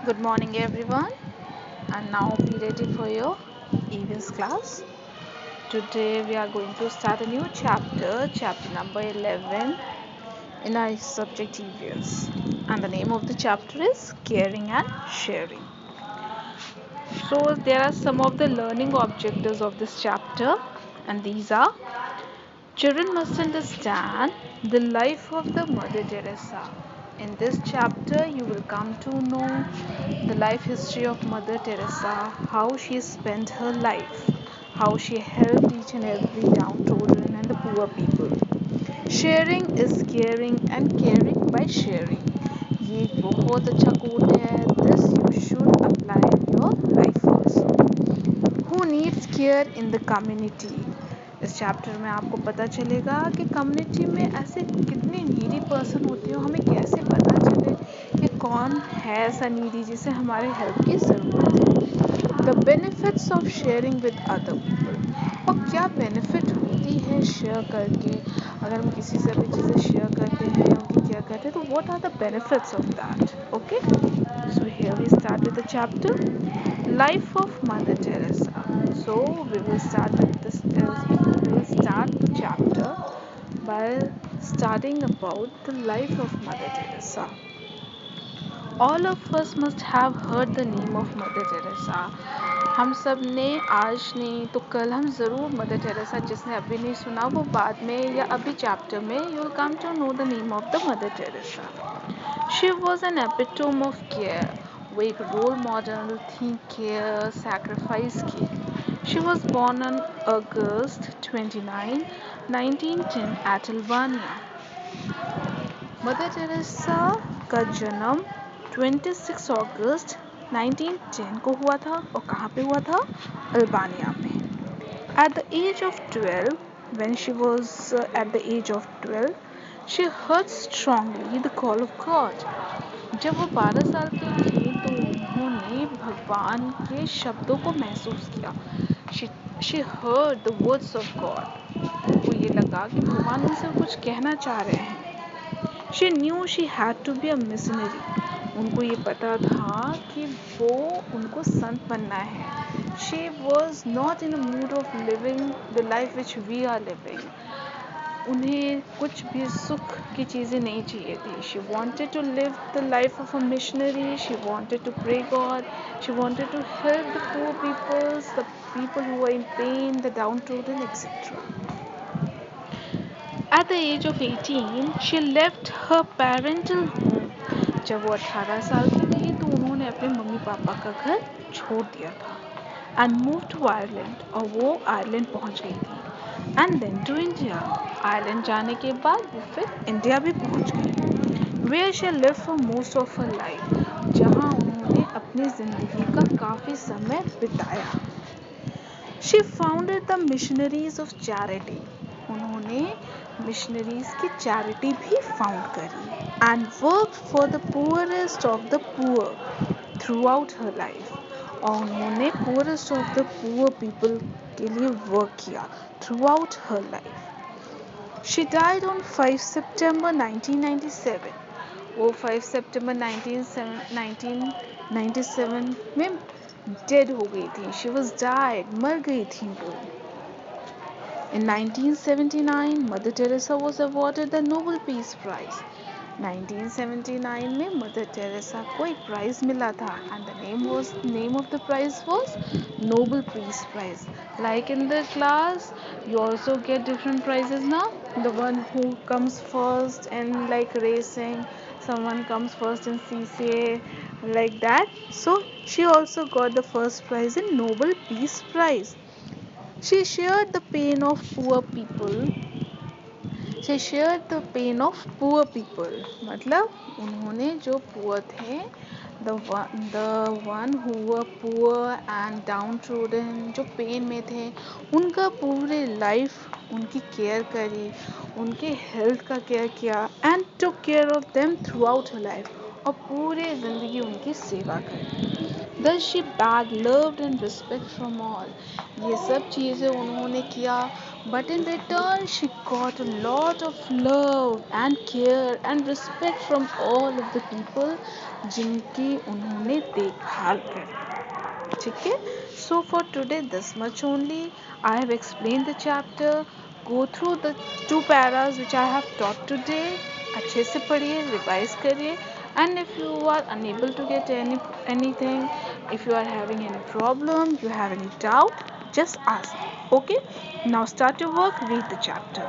Good morning, everyone, and now be ready for your events class. Today, we are going to start a new chapter, chapter number 11 in our subject events. And the name of the chapter is Caring and Sharing. So, there are some of the learning objectives of this chapter, and these are: children must understand the life of the Mother Teresa. In this chapter, you will come to know the life history of Mother Teresa, how she spent her life, how she helped each and every downtrodden and the poor people. Sharing is caring and caring by sharing. ये एक बहुत अच्छा coat है. This you should apply in your life also. Who needs care in the community? इस chapter में आपको पता चलेगा कि कम्युनिटी में ऐसे कितने नीडी पर्सन होते हो, हमें कैसे पता चले कि कौन है ऐसा नीडी जिसे हमारे हेल्प की ज़रूरत है. The benefits of sharing with other people. और क्या बेनिफिट होती है शेयर करके. अगर हम किसी से भी चीज़ें शेयर करते हैं या उनकी केयर करते हैं तो what are the benefits of that. Okay, so here we start with the chapter Life of Mother Teresa. So we will start with this. We will start the chapter by starting about the life of Mother Teresa. All of us must have heard the name of Mother Teresa. हम सब ने आज नहीं तो कल हम ज़रूर mother Teresa, जिसने अभी नहीं सुना वो बाद में या अभी चैप्टर में you will come to know the name of the mother Teresa. She was an epitome of care. वो एक रोल मॉडल थी केयर सैक्रिफाइस की. She was born on August 29, 1910 at Albania. Mother Teresa का जन्म 26 अगस्त 1910 को हुआ था. और कहाँ पे हुआ था? अल्बानिया में. At the age of 12, when she was at the age of 12, she heard strongly the call of God. जब वो 12 साल की थी तो उन्होंने भगवान के शब्दों को महसूस किया. She heard the words of God. उनको ये लगा कि भगवान उनसे कुछ कहना चाह रहे हैं. She knew she had to be a missionary. उनको ये पता था कि वो उनको संत बनना है. She was not in a mood of living the life which we are living. उन्हें कुछ भी सुख की चीज़ें नहीं चाहिए थी. She wanted to live the life of a missionary. She wanted to pray God. She wanted to help the poor people, the people who were in pain, the downtrodden, etc. At the age of 18, she left her parental home. जब वो 18 साल की थी तो उन्होंने अपने mummy papa का घर छोड़ दिया था. And moved to Ireland. और वो आयरलैंड पहुंच गई थी. And then to India. Ireland जाने के बाद वो फिर इंडिया भी पहुंच गई. Where she lived for most of her life. जहां उन्होंने अपनी जिंदगी का काफ़ी समय बिताया. She founded the Missionaries of Charity. उन्होंने मिशनरीज की चैरिटी भी फाउंड करी. And work for the poorest of the poor through out her life. और उन्होंने poorest of the poor people के लिए वर्क किया through out her life. She died on 5 सितंबर 1997. वो 5 सितंबर 1997 में डेड हो गई थी. शी वॉज डाइड, मर गई थी वो. In 1979, Mother Teresa was awarded the Nobel Peace Prize. 1979 में Mother Teresa को एक प्राइज मिला था. And the name of the prize was Nobel Peace Prize. Like in the class, you also get different prizes now. The one who comes first in like racing, someone comes first in CCA, like that. So she also got the first prize in Nobel Peace Prize. She shared the pain of poor people. She shared the pain of poor people. मतलब उन्होंने जो poor थे, the one who were poor and downtrodden, जो pain में थे, उनका पूरे life उनकी care करी, उनके health का care किया and took care of them throughout her life. और पूरे ज़िंदगी उनकी सेवा करी। Thus she begged, loved and respect from all. ये सब चीज़ें उन्होंने किया, but in return she got a lot of love and care and respect from all of the people जिनकी उन्होंने देखभाल करी। ठीक है, so for today this much only. I have explained the chapter. Go through the 2 paras which I have taught today. अच्छे से पढ़िए, revise करिए, and if you are unable to get anything, if you are having any problem, you have any doubt, just ask me. Okay, now start your work, read the chapter.